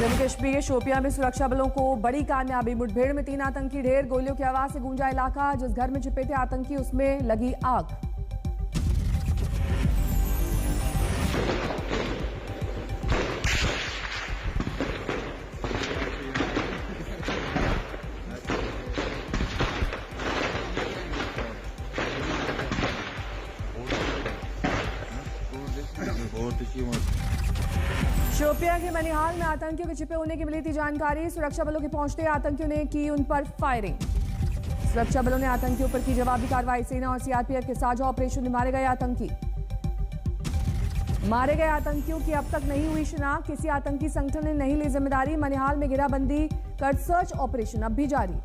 जम्मू कश्मीर के शोपियां में सुरक्षा बलों को बड़ी कामयाबी। मुठभेड़ में 3 आतंकी ढेर। गोलियों की आवाज से गूंजा इलाका। जिस घर में छिपे थे आतंकी उसमें लगी आग। शोपियां के मनिहाल में आतंकियों के छिपे होने की मिली थी जानकारी। सुरक्षा बलों के पहुंचते आतंकियों ने की उन पर फायरिंग। सुरक्षा बलों ने आतंकियों पर की जवाबी कार्रवाई। सेना और सीआरपीएफ के साझा ऑपरेशन में मारे गए आतंकी। मारे गए आतंकियों की अब तक नहीं हुई शिनाख्त। किसी आतंकी संगठन ने नहीं ली जिम्मेदारी। मनिहाल में घेराबंदी कर सर्च ऑपरेशन अब भी जारी।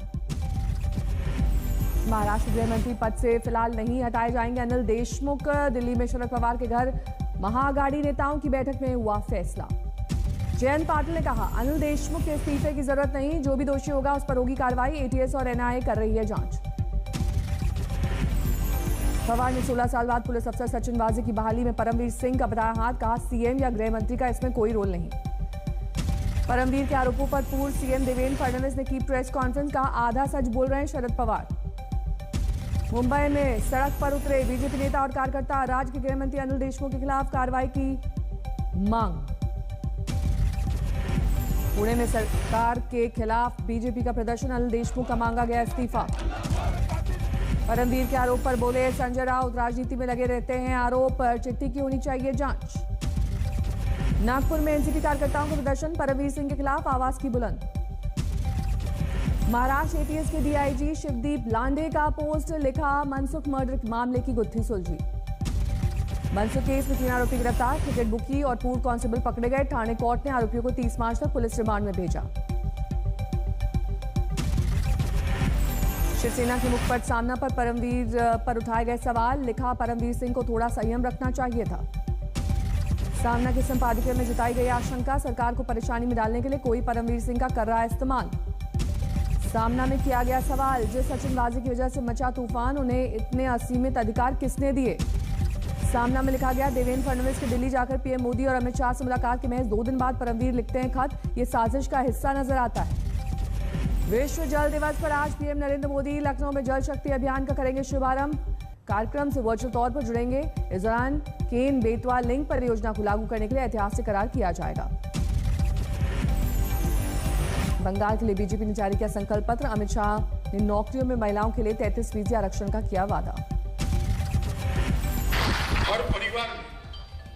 महाराष्ट्र गृह मंत्री पद से फिलहाल नहीं हटाए जाएंगे अनिल देशमुख। दिल्ली में शरद पवार के घर महाआघाड़ी नेताओं की बैठक में हुआ फैसला। जयंत पाटिल ने कहा अनिल देशमुख के इस्तीफे की जरूरत नहीं। जो भी दोषी होगा उस पर होगी कार्रवाई। एटीएस और एनआईए कर रही है जांच। पवार ने 16 साल बाद पुलिस अफसर सचिन वाजे की बहाली में परमवीर सिंह का बताया हाथ। कहा सीएम या गृह मंत्री का इसमें कोई रोल नहीं। परमवीर के आरोपों पर पूर्व सीएम देवेंद्र फडणवीस ने की प्रेस कॉन्फ्रेंस। कहा आधा सच बोल रहे हैं शरद पवार। मुंबई में सड़क पर उतरे बीजेपी नेता और कार्यकर्ता। राज्य के गृह मंत्री अनिल देशमुख के खिलाफ कार्रवाई की मांग। पुणे में सरकार के खिलाफ बीजेपी का प्रदर्शन। अनिल देशमुख का मांगा गया इस्तीफा। परमवीर के आरोप पर बोले संजय राउत राजनीति में लगे रहते हैं। आरोप चिट्ठी की होनी चाहिए जांच। नागपुर में एनसीपी कार्यकर्ताओं का प्रदर्शन। परमवीर सिंह के खिलाफ आवाज की बुलंद। महाराष्ट्र एटीएस के डीआईजी शिवदीप लांडे का पोस्ट। लिखा मनसुख मर्डर मामले की गुत्थी सुलझी। मनसुख केस में 3 आरोपी गिरफ्तार। टिकट बुकी और पूर्व कांस्टेबल पकड़े गए। ठाणे कोर्ट ने आरोपियों को 30 मार्च तक पुलिस रिमांड में भेजा। शिवसेना के मुखपट सामना पर परमवीर पर उठाए गए सवाल। लिखा परमवीर सिंह को थोड़ा संयम रखना चाहिए था। सामना के संपादकीय में जताई गई आशंका। सरकार को परेशानी में डालने के लिए कोई परमवीर सिंह का कर रहा है इस्तेमाल। सामना में किया गया सवाल जिस सचिन वाजे की वजह से मचा तूफान उन्हें इतने असीमित अधिकार किसने दिए। सामना में लिखा गया देवेंद्र फडणवीस के दिल्ली जाकर पीएम मोदी और अमित शाह से मुलाकात के महज 2 दिन बाद परमवीर लिखते हैं खत। ये साजिश का हिस्सा नजर आता है। विश्व जल दिवस पर आज पीएम नरेंद्र मोदी लखनऊ में जल शक्ति अभियान का करेंगे शुभारंभ। कार्यक्रम से वर्चुअल तौर पर जुड़ेंगे। इस दौरान केन बेतवा लिंक परियोजना को लागू करने के लिए ऐतिहासिक करार किया जाएगा। बंगाल के लिए बीजेपी ने जारी किया संकल्प पत्र। अमित शाह ने नौकरियों में महिलाओं के लिए 33% आरक्षण का किया वादा। हर परिवार में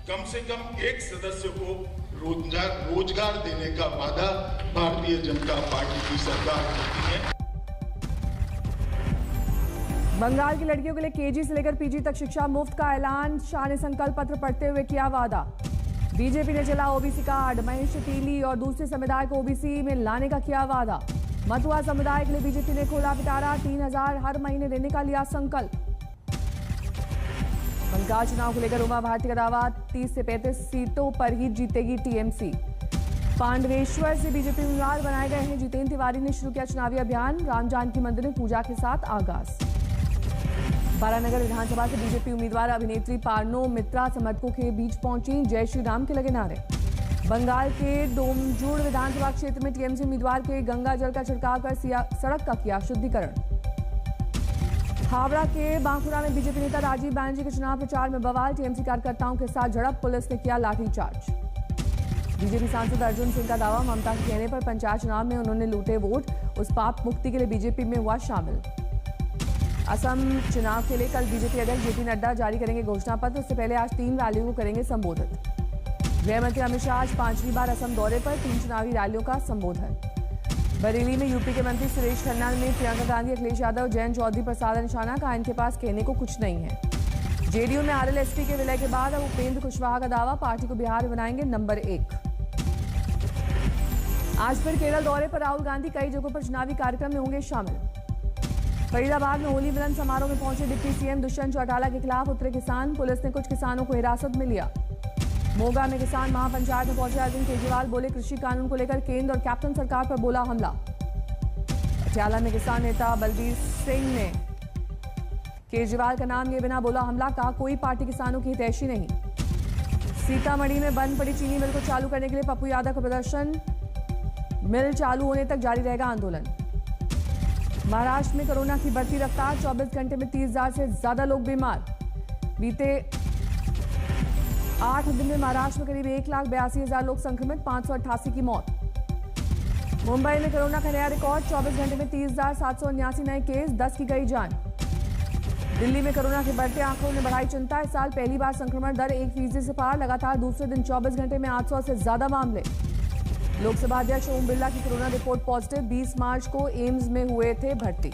कम से कम एक सदस्य को रोजगार देने का वादा भारतीय जनता पार्टी की सरकार करती है। बंगाल की लड़कियों के लिए केजी से लेकर पीजी तक शिक्षा मुफ्त का ऐलान। शाह ने संकल्प पत्र पढ़ते हुए किया वादा। बीजेपी ने चला ओबीसी कार्ड। महेश तीली और दूसरे समुदाय को ओबीसी में लाने का किया वादा। मथुआ समुदाय के लिए बीजेपी ने खोला पिटारा। 3000 हर महीने देने का लिया संकल्प। बंगाल चुनाव को लेकर उमा भारती का दावा। 30 से 35 सीटों पर ही जीतेगी टीएमसी। पांडवेश्वर से बीजेपी उम्मीदवार बनाए गए हैं जितेंद्र तिवारी ने शुरू किया चुनावी अभियान। राम जानकी मंदिर में पूजा के साथ आगाज। बारानगर विधानसभा से बीजेपी उम्मीदवार अभिनेत्री पार्नो मित्रा समर्थकों के बीच पहुंची। जय श्री राम के लगे नारे। बंगाल के डोमजूड़ विधानसभा क्षेत्र में टीएमसी उम्मीदवार के गंगा जल का छिड़काव कर सड़क का किया शुद्धिकरण। हावड़ा के बांकुरा में बीजेपी नेता राजीव बैनर्जी के चुनाव प्रचार में बवाल। टीएमसी कार्यकर्ताओं के साथ झड़प। पुलिस ने किया लाठीचार्ज। बीजेपी सांसद अर्जुन सिंह का दावा। ममता के कहने पर पंचायत चुनाव में उन्होंने लूटे वोट। उस पाप मुक्ति के लिए बीजेपी में हुआ शामिल। असम चुनाव के लिए कल बीजेपी अध्यक्ष जेपी नड्डा जारी करेंगे घोषणा पत्र। इससे पहले आज 3 रैलियों को करेंगे संबोधित। गृह मंत्री अमित शाह आज 5वीं बार असम दौरे पर। 3 चुनावी रैलियों का संबोधन। बरेली में यूपी के मंत्री सुरेश खन्ना ने प्रियंका गांधी, अखिलेश यादव, जयंत चौधरी पर साधा निशाना। कहा इनके पास कहने को कुछ नहीं है। जेडीयू में आरएलएसपी के विलय के बाद अब उपेंद्र कुशवाहा का दावा। पार्टी को बिहार में बनाएंगे नंबर 1। आज फिर केरल दौरे पर राहुल गांधी। कई जगहों पर चुनावी कार्यक्रम में होंगे शामिल। फरीदाबाद में होली मिलन समारोह में पहुंचे डिप्टी सीएम दुष्यंत चौटाला के खिलाफ उतरे किसान। पुलिस ने कुछ किसानों को हिरासत में लिया। मोगा में किसान महापंचायत में पहुंचे अरविंद केजरीवाल। बोले कृषि कानून को लेकर केंद्र और कैप्टन सरकार पर बोला हमला। पटियाला में किसान नेता बलबीर सिंह ने केजरीवाल का नाम लिए बिना बोला हमला। कहा कोई पार्टी किसानों की हितैषी नहीं। सीतामढ़ी में बंद पड़ी चीनी मिल को चालू करने के लिए पप्पू यादव का प्रदर्शन। मिल चालू होने तक जारी रहेगा आंदोलन। महाराष्ट्र में कोरोना की बढ़ती रफ्तार, 24 घंटे में 30,000 से ज्यादा लोग बीमार। बीते 8 दिन में महाराष्ट्र में करीब 1,82,000 लोग संक्रमित, 588 की मौत। मुंबई में कोरोना का नया रिकॉर्ड, 24 घंटे में 30,779 नए केस, 10 की गई जान। दिल्ली में कोरोना के बढ़ते आंकड़ों ने बढ़ाई चिंता, इस साल पहली बार संक्रमण दर 1% से पार, लगातार दूसरे दिन 24 घंटे में 800 से ज्यादा मामले। लोकसभा अध्यक्ष ओम बिरला की कोरोना रिपोर्ट पॉजिटिव, 20 मार्च को एम्स में हुए थे भर्ती।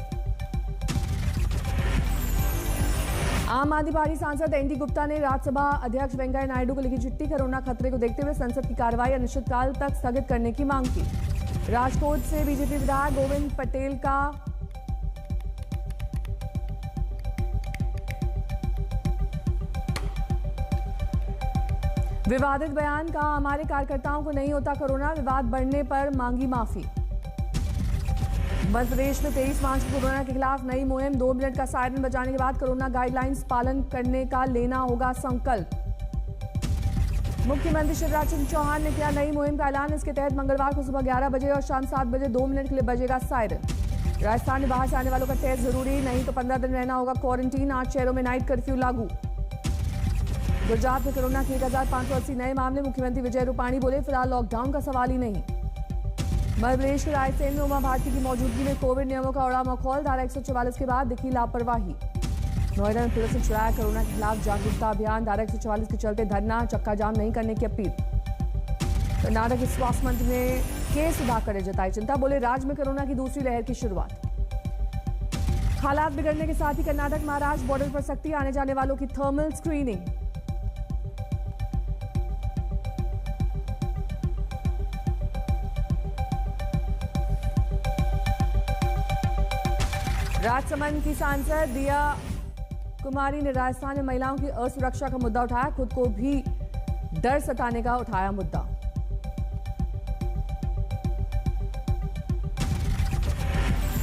आम आदमी पार्टी सांसद एनडी गुप्ता ने राज्यसभा अध्यक्ष वेंकैया नायडू को लिखी चिट्ठी, कोरोना खतरे को देखते हुए संसद की कार्रवाई अनिश्चितकाल तक स्थगित करने की मांग की। राजकोट से बीजेपी विधायक गोविंद पटेल का विवादित बयान, कहा हमारे कार्यकर्ताओं को नहीं होता कोरोना, विवाद बढ़ने पर मांगी माफी। मध्य प्रदेश में 23 मार्च को कोरोना के खिलाफ नई मुहिम, 2 मिनट का सायरन बजाने के बाद कोरोना गाइडलाइंस पालन करने का लेना होगा संकल्प। मुख्यमंत्री शिवराज सिंह चौहान ने किया नई मुहिम का ऐलान, इसके तहत मंगलवार को सुबह 11 बजे और शाम 7 बजे 2 मिनट के लिए बजेगा सायरन। राजस्थान में बाहर से आने वालों का टेस्ट जरूरी, नहीं तो 15 दिन रहना होगा क्वारंटीन। 8 शहरों में नाइट कर्फ्यू लागू। गुजरात में कोरोना के 1,580 नए मामले, मुख्यमंत्री विजय रूपाणी बोले फिलहाल लॉकडाउन का सवाल ही नहीं। मध्य प्रदेश के रायसेन में उमा भारती की मौजूदगी में कोविड नियमों का उड़ा मखौल, धारा 144 के बाद दिखी लापरवाही। नोएडा में पुलिस ने चलाया कोरोना के खिलाफ जागरूकता अभियान, धारा 144 के चलते धरना चक्का जाम नहीं करने की अपील। कर्नाटक के स्वास्थ्य मंत्री ने के सुधाकर ने जताई चिंता, बोले राज्य में कोरोना की दूसरी लहर की शुरुआत। हालात बिगड़ने के साथ ही कर्नाटक महाराष्ट्र बॉर्डर पर सख्ती, आने जाने वालों की थर्मल स्क्रीनिंग। राजसमंद की सांसद दिया कुमारी ने राजस्थान में महिलाओं की असुरक्षा का मुद्दा उठाया, खुद को भी डर सताने का उठाया मुद्दा।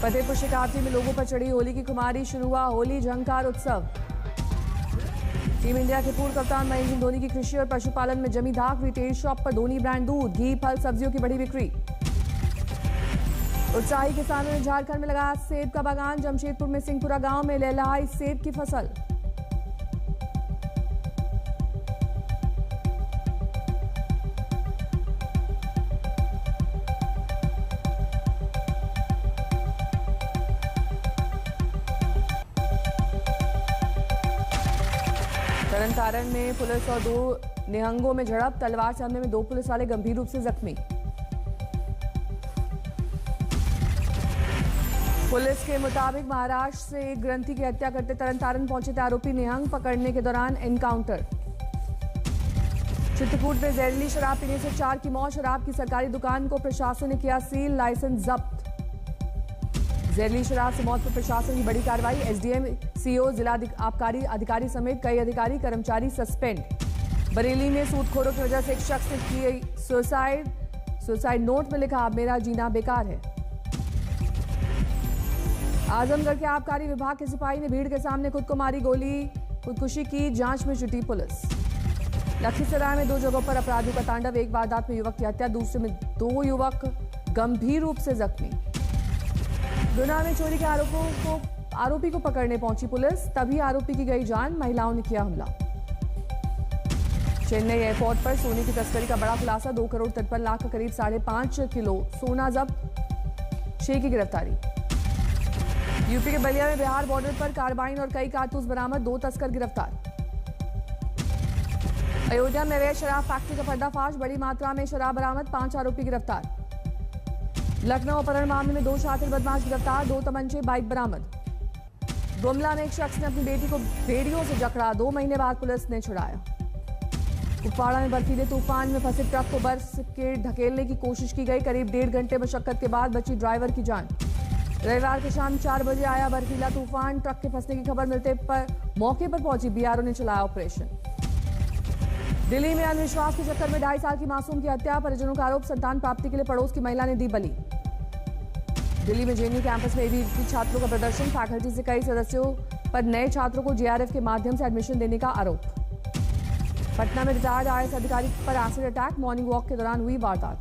फतेहपुर शिकावटी में लोगों पर चढ़ी होली की खुमारी, शुरू हुआ होली झंकार उत्सव। टीम इंडिया के पूर्व कप्तान महेंद्र सिंह धोनी की कृषि और पशुपालन में जमी धाक, रिटेल शॉप पर धोनी ब्रांड दूध, घी, फल, सब्जियों की बढ़ी बिक्री। उत्साही किसानों ने झारखंड में लगाया सेब का बागान, जमशेदपुर में सिंहपुरा गांव में लहलहाई सेब की फसल। तरनतारण में पुलिस और 2 निहंगों में झड़प, तलवार से हमले में 2 पुलिस वाले गंभीर रूप से जख्मी। पुलिस के मुताबिक महाराष्ट्र से एक ग्रंथी की हत्या करते तरनतारण पहुंचे थे आरोपी, निहंग पकड़ने के दौरान एनकाउंटर। चित्रकूट में जहरीली शराब पीने से 4 की मौत, शराब की सरकारी दुकान को प्रशासन ने किया सील, लाइसेंस जब्त। जहरीली शराब से मौत पर प्रशासन की बड़ी कार्रवाई, एसडीएम, सीओ, जिला आबकारी अधिकारी समेत कई अधिकारी कर्मचारी सस्पेंड। बरेली में सूदखोरों की वजह से एक शख्स ने की सुसाइड नोट में लिखा मेरा जीना बेकार है। आजमगढ़ के आबकारी विभाग के सिपाही ने भीड़ के सामने खुद को मारी गोली, खुदकुशी की, जांच में जुटी पुलिस। लखीसराय में 2 जगहों पर अपराधियों का तांडव, एक वारदात में युवक की हत्या, दूसरे में 2 युवक गंभीर रूप से जख्मी। गुना में चोरी के आरोपी को पकड़ने पहुंची पुलिस, तभी आरोपी की गई जान, महिलाओं ने किया हमला। चेन्नई एयरपोर्ट पर सोने की तस्करी का बड़ा खुलासा, 2 करोड़ 53 लाख का करीब 5.5 किलो सोना जब्त, 6 की गिरफ्तारी। यूपी के बलिया में बिहार बॉर्डर पर कार्बाइन और कई कारतूस बरामद, 2 तस्कर गिरफ्तार। अयोध्या में अवैध शराब फैक्ट्री का पर्दाफाश, बड़ी मात्रा में शराब बरामद, 5 आरोपी गिरफ्तार। लखनऊ अपहरण मामले में 2 शातिर बदमाश गिरफ्तार, 2 तमंचे, बाइक बरामद। गुमला में एक शख्स ने अपनी बेटी को भेड़ियों से जकड़ा, 2 महीने बाद पुलिस ने छुड़ाया। कुपवाड़ा में बर्फीले तूफान में फंसे ट्रक को बर्फ के ढकेलने की कोशिश की गई, करीब 1.5 घंटे मशक्कत के बाद बची ड्राइवर की जान। रविवार की शाम 4 बजे आया बर्फीला तूफान, ट्रक के फंसने की खबर मिलते पर मौके पर पहुंची बीआरओ ने चलाया ऑपरेशन। दिल्ली में अंधविश्वास के चक्कर में 2.5 साल की मासूम की हत्या, परिजनों का आरोप संतान प्राप्ति के लिए पड़ोस की महिला ने दी बलि। दिल्ली में जेएनयू कैंपस में एबीवीपी छात्रों का प्रदर्शन, फैकल्टी से कई सदस्यों पर नए छात्रों को जेआरएफ के माध्यम से एडमिशन देने का आरोप। पटना में रिटायर्ड आईएएस अधिकारी पर एसिड अटैक, मॉर्निंग वॉक के दौरान हुई वारदात।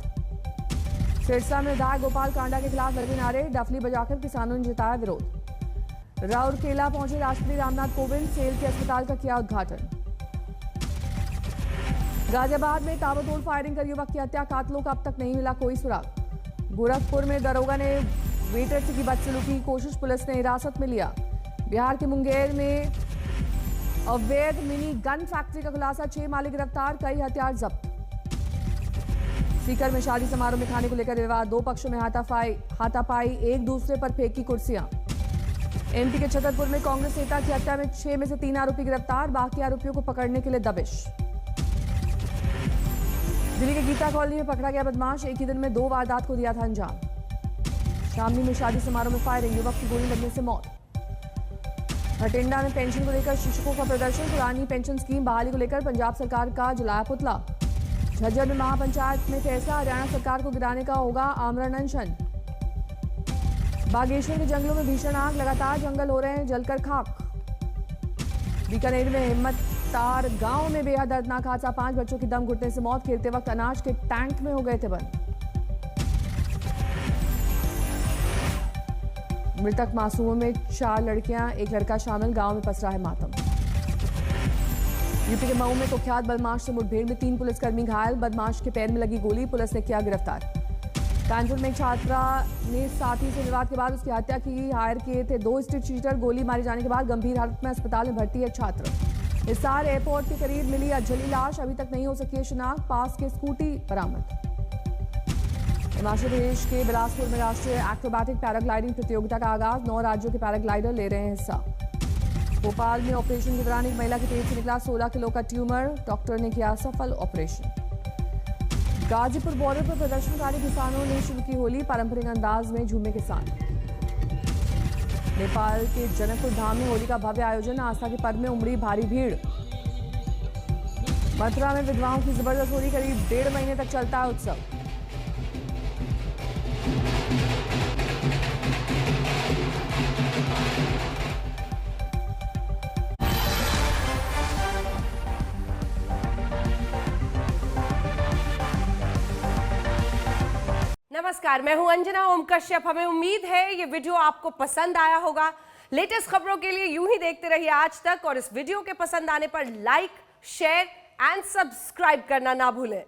सिरसा में विधायक गोपाल कांडा के खिलाफ लगे नारे, डफली बजाकर किसानों ने जताया विरोध। राउरकेला पहुंचे राष्ट्रपति रामनाथ कोविंद, सेल के अस्पताल का किया उद्घाटन। गाजियाबाद में ताबड़तोड़ फायरिंग कर युवक की हत्या, कातिलों का अब तक नहीं मिला कोई सुराग। गोरखपुर में दरोगा ने वेटर से की बदसलूकी की कोशिश, पुलिस ने हिरासत में लिया। बिहार के मुंगेर में अवैध मिनी गन फैक्ट्री का खुलासा, 6 मालिक गिरफ्तार, कई हथियार जब्त। सीकर में शादी समारोह में खाने को लेकर विवाद, 2 पक्षों में हाथापाई, एक दूसरे पर फेंकी कुर्सियां। एमपी के छतरपुर में कांग्रेस नेता की हत्या में 6 में से 3 आरोपी गिरफ्तार, बाकी आरोपियों को पकड़ने के लिए दबिश। दिल्ली के गीता कॉलोनी में पकड़ा गया बदमाश, एक ही दिन में 2 वारदात को दिया था अंजाम। शामली में शादी समारोह में फायरिंग, युवक की गोली लगने से मौत। भटिंडा में पेंशन को लेकर शिक्षकों का प्रदर्शन, पुरानी पेंशन स्कीम बहाली को लेकर पंजाब सरकार का जलाया पुतला। झज्जर में महापंचायत में फैसला, हरियाणा सरकार को गिराने का होगा आमरण अनशन। बागेश्वर के जंगलों में भीषण आग, लगातार जंगल हो रहे हैं जलकर खाक। बीकानेर में हिम्मततार गांव में बेहद दर्दनाक हादसा, 5 बच्चों की दम घुटने से मौत, खेलते वक्त अनाज के टैंक में हो गए थे बंद। मृतक मासूमों में 4 लड़कियां, 1 लड़का शामिल, गांव में पसरा है मातम। यूपी के मऊ में कुख्यात बदमाश से मुठभेड़ में 3 पुलिसकर्मी घायल, बदमाश के पैर में लगी गोली, पुलिस ने किया गिरफ्तार। कानपुर में एक छात्रा ने साथी से विवाद के बाद उसकी हत्या की, हायर किए थे 2 स्ट्रीट चीटर, गोली मारे जाने के बाद गंभीर हालत में अस्पताल में भर्ती है छात्र। हिसार एयरपोर्ट के करीब मिली अधजली लाश, अभी तक नहीं हो सकी है शिनाख्त, पास के स्कूटी बरामद। हिमाचल प्रदेश के बिलासपुर में राष्ट्रीय एक्रोबैटिक पैराग्लाइडिंग प्रतियोगिता का आगाज, 9 राज्यों के पैराग्लाइडर ले रहे हैं हिस्सा। भोपाल में ऑपरेशन के दौरान एक महिला के पेट से निकला 16 किलो का ट्यूमर, डॉक्टर ने किया सफल ऑपरेशन। गाजीपुर बॉर्डर पर प्रदर्शनकारी किसानों ने शुरू की होली, पारंपरिक अंदाज में झूमे किसान। नेपाल के जनकपुर धाम में होली का भव्य आयोजन, आस्था के पर्व में उमड़ी भारी भीड़। मथुरा में विधवाओं की जबरदस्त होली, करीब 1.5 महीने तक चलता है उत्सव। नमस्कार, मैं हूं अंजना ओम कश्यप। हमें उम्मीद है ये वीडियो आपको पसंद आया होगा। लेटेस्ट खबरों के लिए यूं ही देखते रहिए आज तक, और इस वीडियो के पसंद आने पर लाइक, शेयर एंड सब्सक्राइब करना ना भूलें।